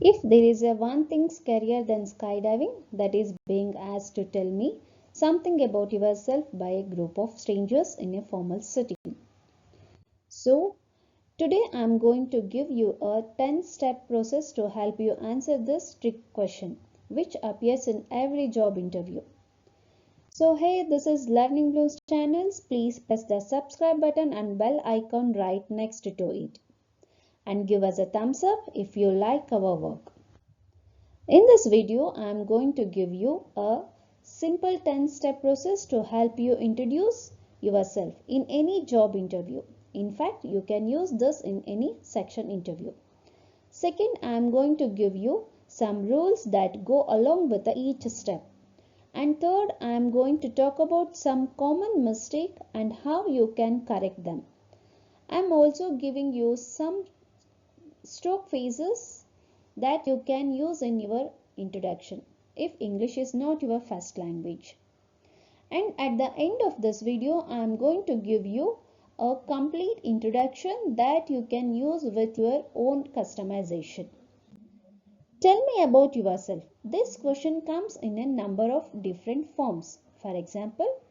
If there is a one thing scarier than skydiving, that is being asked to tell me something about yourself by a group of strangers in a formal setting. So, today I am going to give you a 10-step process to help you answer this trick question, which appears in every job interview. So hey, this is Learning Blues channels. Please press the subscribe button and bell icon right next to it. And give us a thumbs up if you like our work. In this video, I am going to give you a simple 10-step process to help you introduce yourself in any job interview. In fact, you can use this in any section interview. Second, I am going to give you some rules that go along with each step. And third, I am going to talk about some common mistake and how you can correct them. I am also giving you some stroke phrases that you can use in your introduction if English is not your first language. And at the end of this video, I am going to give you a complete introduction that you can use with your own customization. Tell me about yourself. This question comes in a number of different forms. For example,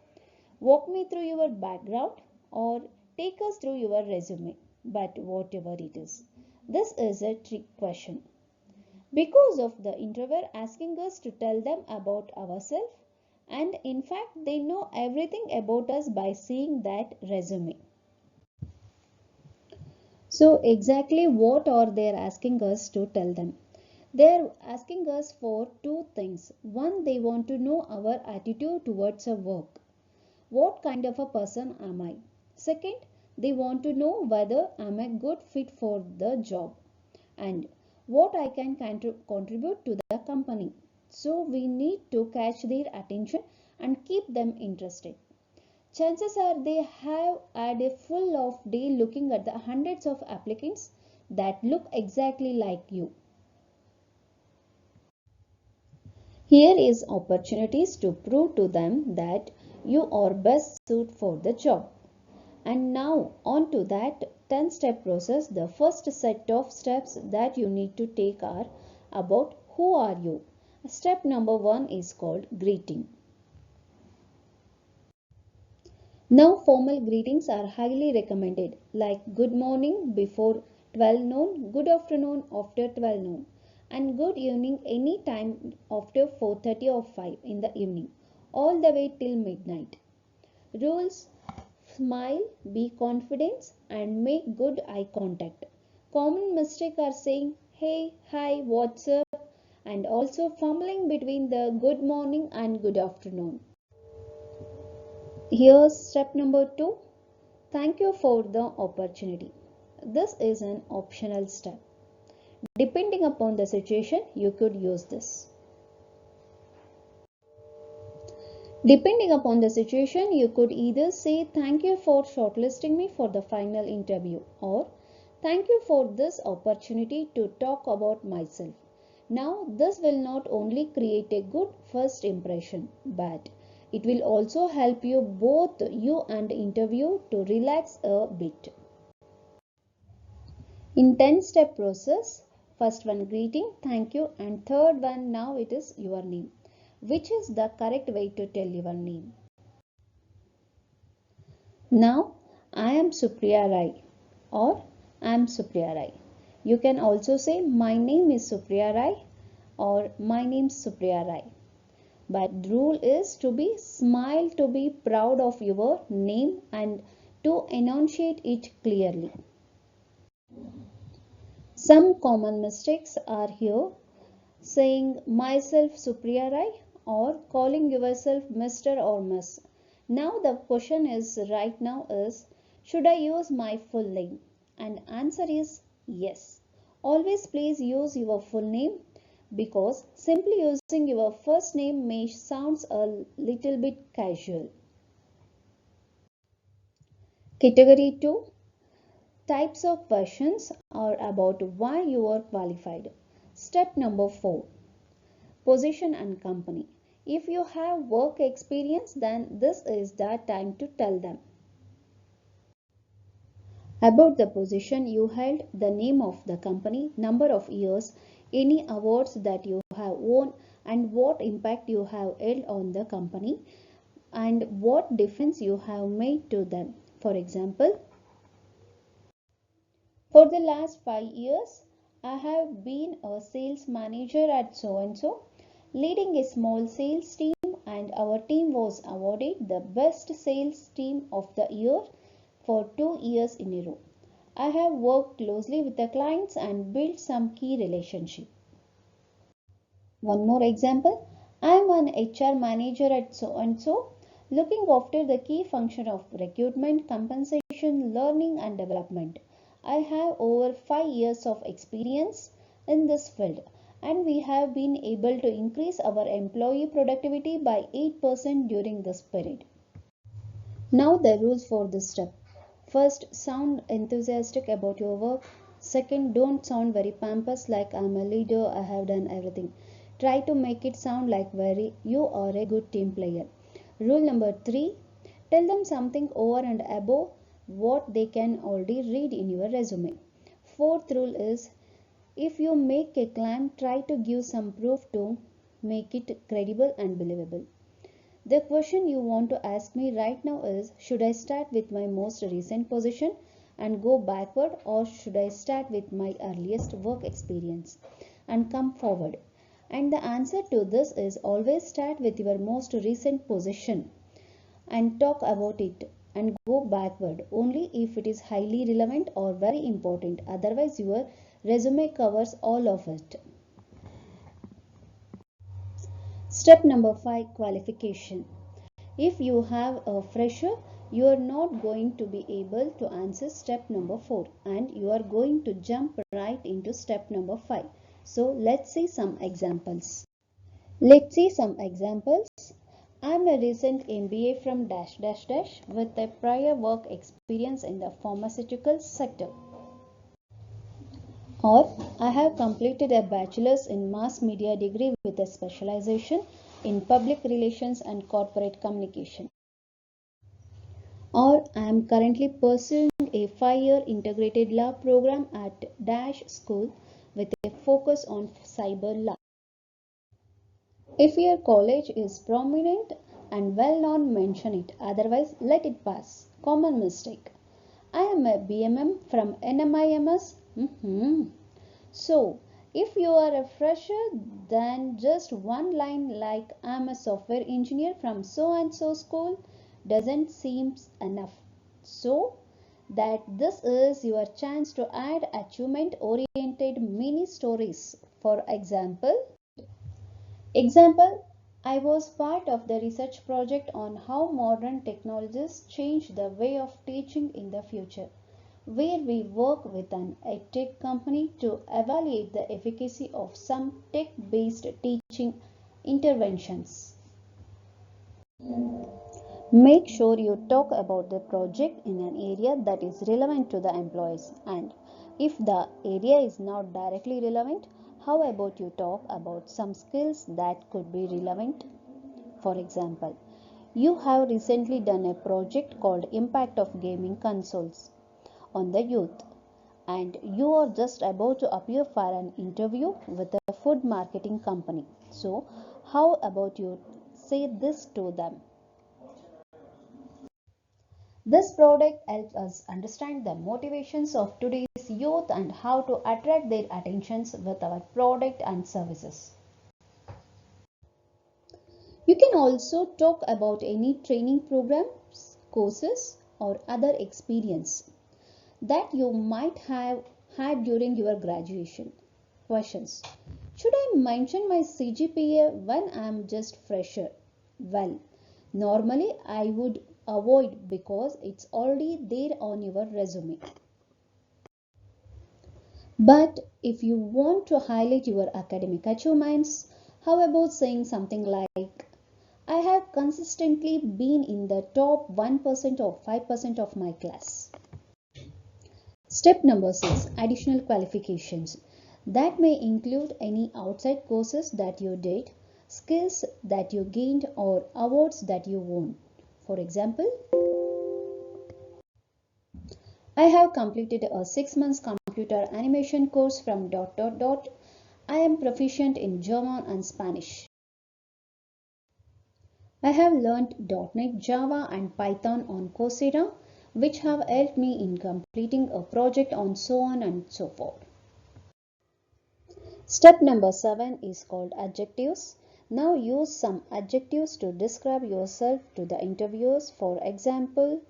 walk me through your background or take us through your resume. But whatever it is, this is a trick question. Because of the interviewer asking us to tell them about ourselves, and in fact they know everything about us by seeing that resume. So exactly what are they asking us to tell them? They are asking us for two things. One, they want to know our attitude towards our work. What kind of a person am I? Second, they want to know whether I am a good fit for the job and what I can contribute to the company. So we need to catch their attention and keep them interested. Chances are they have had a full of day looking at the hundreds of applicants that look exactly like you. Here is opportunities to prove to them that you are best suited for the job. And now on to that 10-step process. The first set of steps that you need to take are about who are you. Step number 1 is called greeting. Now formal greetings are highly recommended like good morning before 12 noon, good afternoon after 12 noon and good evening any time after 4:30 or 5 in the evening all the way till midnight. Rules: smile, be confident and make good eye contact. Common mistakes are saying hey, hi, what's up and also fumbling between the good morning and good afternoon. Here's step number 2. Thank you for the opportunity. This is an optional step. Depending upon the situation, you could use this. Depending upon the situation, you could either say thank you for shortlisting me for the final interview or thank you for this opportunity to talk about myself. Now, this will not only create a good first impression, but it will also help you both you and interview to relax a bit. In 10-step process, first one greeting, thank you and third one now it is your name. Which is the correct way to tell your name? Now, I am Supriya Rai or I am Supriya Rai. You can also say my name is Supriya Rai or my name is Supriya Rai. But the rule is to be smile, to be proud of your name and to enunciate it clearly. Some common mistakes are here: saying myself Supriya Rai or calling yourself Mr. or Miss. Now the question is right now is, should I use my full name? And answer is yes. Always please use your full name because simply using your first name may sound a little bit casual. Category 2. Types of questions are about why you are qualified. Step number 4. Position and company. If you have work experience, then this is the time to tell them about the position you held, the name of the company, number of years, any awards that you have won, and what impact you have held on the company, and what difference you have made to them. For example, for the last 5 years, I have been a sales manager at so and so, leading a small sales team, and our team was awarded the best sales team of the year for 2 years in a row. I have worked closely with the clients and built some key relationships. One more example, I am an HR manager at so and so, looking after the key function of recruitment, compensation, learning and development. I have over 5 years of experience in this field, and we have been able to increase our employee productivity by 8% during this period. Now the rules for this step. First, sound enthusiastic about your work. Second, don't sound very pompous like I'm a leader, I have done everything. Try to make it sound like you are a good team player. Rule number 3, tell them something over and above what they can already read in your resume. Fourth rule is, if you make a claim, try to give some proof to make it credible and believable. The question you want to ask me right now is, should I start with my most recent position and go backward, or should I start with my earliest work experience and come forward? And the answer to this is, always start with your most recent position and talk about it, and go backward only if it is highly relevant or very important. Otherwise, your resume covers all of it. Step number 5, qualification. If you have a fresher, you are not going to be able to answer step number 4, and you are going to jump right into step number 5. So let's see some examples. I am a recent MBA from dash dash dash with a prior work experience in the pharmaceutical sector. Or, I have completed a bachelor's in mass media degree with a specialization in public relations and corporate communication. Or, I am currently pursuing a 5-year integrated law program at Dash School with a focus on cyber law. If your college is prominent and well known, mention it. Otherwise, let it pass. Common mistake. I am a BMM from NMIMS. So, if you are a fresher, then just one line like I am a software engineer from so and so school doesn't seem enough. So, that this is your chance to add achievement oriented mini stories. For example, I was part of the research project on how modern technologies change the way of teaching in the future, where we work with an edtech company to evaluate the efficacy of some tech-based teaching interventions. Make sure you talk about the project in an area that is relevant to the employees, and if the area is not directly relevant, how about you talk about some skills that could be relevant? For example, you have recently done a project called Impact of Gaming Consoles on the youth, and you are just about to appear for an interview with a food marketing company. So, how about you say this to them? This product helps us understand the motivations of today's youth and how to attract their attentions with our product and services. You can also talk about any training programs, courses, or other experience that you might have had during your graduation. Questions. Should I mention my CGPA when I am just fresher? Well, normally I would avoid because it's already there on your resume. But if you want to highlight your academic achievements, how about saying something like, I have consistently been in the top 1% or 5% of my class. Step number 6, additional qualifications. That may include any outside courses that you did, skills that you gained, or awards that you won. For example, I have completed a 6 months computer animation course from ... I am proficient in German and Spanish. I have learnt .NET, Java and Python on Coursera, which have helped me in completing a project on so on and so forth. Step number 7 is called adjectives. Now use some adjectives to describe yourself to the interviewers. For example,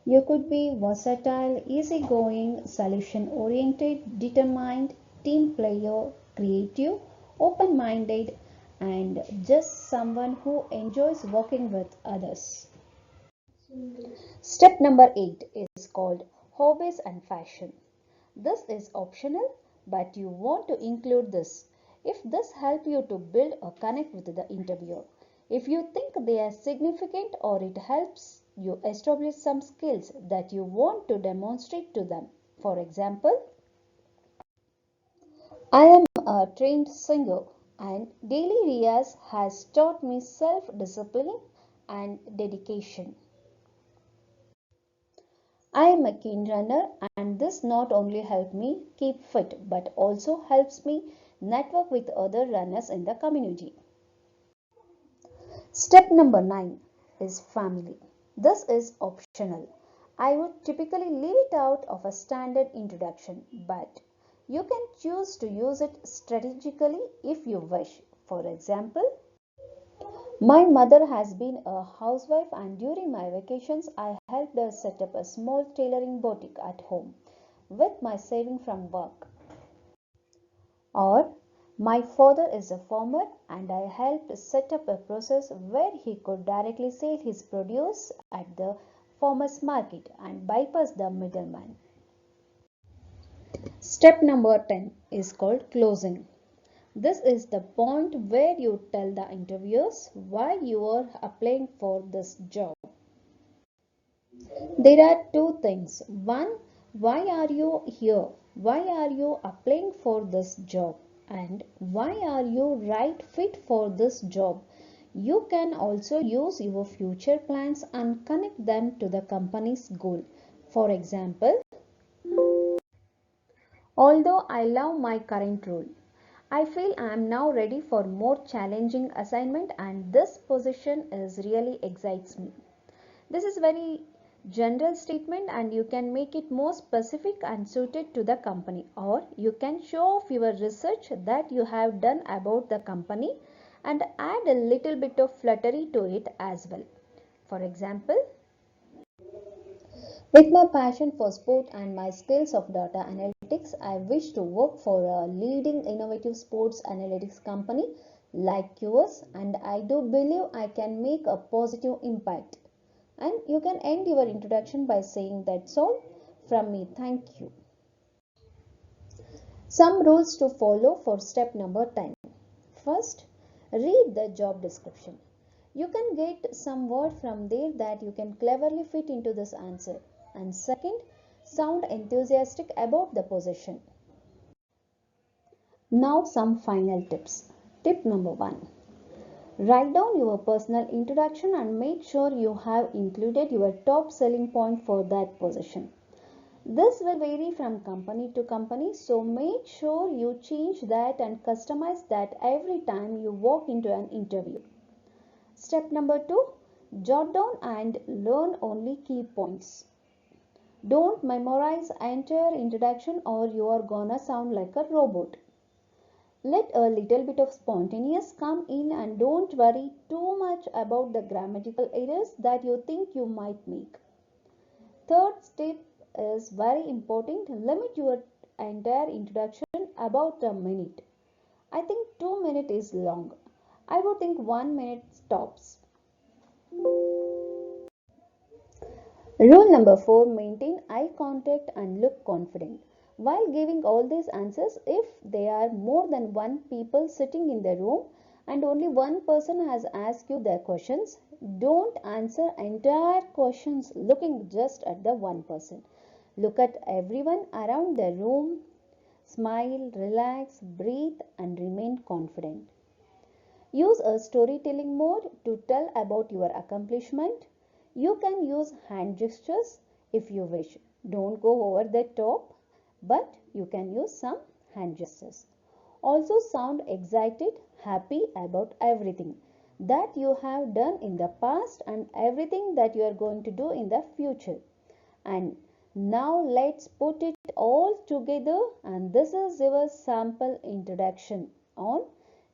you could be versatile, easygoing, solution-oriented, determined, team player, creative, open-minded, and just someone who enjoys working with others. Step number 8 is called hobbies and fashion. This is optional, but you want to include this if this helps you to build a connect with the interviewer. If you think they are significant or it helps you establish some skills that you want to demonstrate to them. For example, I am a trained singer and daily Riyaz has taught me self-discipline and dedication. I am a keen runner and this not only helps me keep fit but also helps me network with other runners in the community. Step number 9 is family. This is optional. I would typically leave it out of a standard introduction, but you can choose to use it strategically if you wish. For example, my mother has been a housewife and during my vacations I helped her set up a small tailoring boutique at home with my saving from work. Or my father is a farmer and I helped set up a process where he could directly sell his produce at the farmer's market and bypass the middleman. Step number 10 is called closing. This is the point where you tell the interviewers why you are applying for this job. There are two things. One, why are you here? Why are you applying for this job? And why are you right fit for this job? You can also use your future plans and connect them to the company's goal. For example, although I love my current role, I feel I am now ready for more challenging assignment and this position is really excites me. This is very general statement and you can make it more specific and suited to the company, or you can show off your research that you have done about the company and add a little bit of flattery to it as well. For example, with my passion for sport and my skills of data analytics, I wish to work for a leading innovative sports analytics company like yours and I do believe I can make a positive impact. And you can end your introduction by saying that's all from me. Thank you. Some rules to follow for step number 10. First, read the job description. You can get some word from there that you can cleverly fit into this answer. And second, sound enthusiastic about the position. Now some final tips. Tip number 1. Write down your personal introduction and make sure you have included your top selling point for that position. This will vary from company to company, so make sure you change that and customize that every time you walk into an interview. Step number 2. Jot down and learn only key points. Don't memorize entire introduction or you are gonna sound like a robot. Let a little bit of spontaneous come in and don't worry too much about the grammatical errors that you think you might make. Third step is very important. Limit your entire introduction about a minute. I think 2 minutes is long. I would think 1 minute stops. Rule number 4. Maintain eye contact and look confident. While giving all these answers, if there are more than one people sitting in the room and only one person has asked you their questions, don't answer entire questions looking just at the one person. Look at everyone around the room, smile, relax, breathe and remain confident. Use a storytelling mode to tell about your accomplishment. You can use hand gestures if you wish. Don't go over the top. but you can use some hand gestures. Also sound excited, happy about everything that you have done in the past and everything that you are going to do in the future. And now let's put it all together, and this is your sample introduction on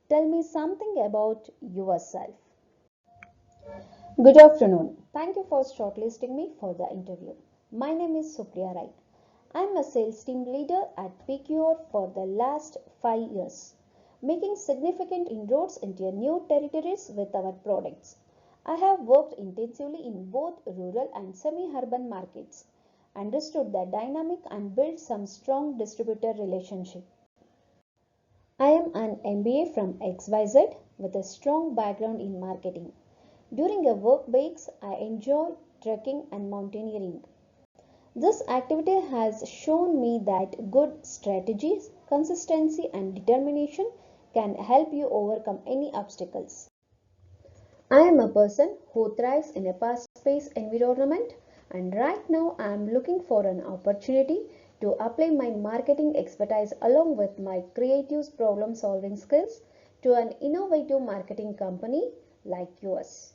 Tell Me Something About Yourself. Good afternoon. Thank you for shortlisting me for the interview. My name is Supriya Rai. I am a sales team leader at PQR for the last 5 years, making significant inroads into new territories with our products. I have worked intensively in both rural and semi-urban markets, understood the dynamic and built some strong distributor relationship. I am an MBA from XYZ with a strong background in marketing. During a work breaks, I enjoy trekking and mountaineering. This activity has shown me that good strategies, consistency and determination can help you overcome any obstacles. I am a person who thrives in a fast-paced environment, and right now I am looking for an opportunity to apply my marketing expertise along with my creative problem-solving skills to an innovative marketing company like yours.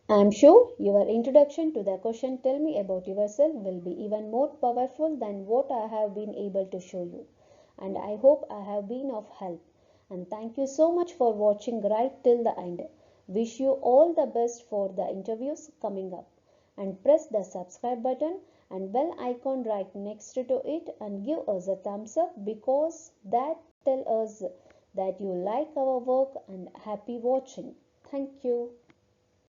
I am sure your introduction to the question Tell Me About Yourself will be even more powerful than what I have been able to show you. And I hope I have been of help. And thank you so much for watching right till the end. Wish you all the best for the interviews coming up. And press the subscribe button and bell icon right next to it and give us a thumbs up because that tells us that you like our work and happy watching. Thank you.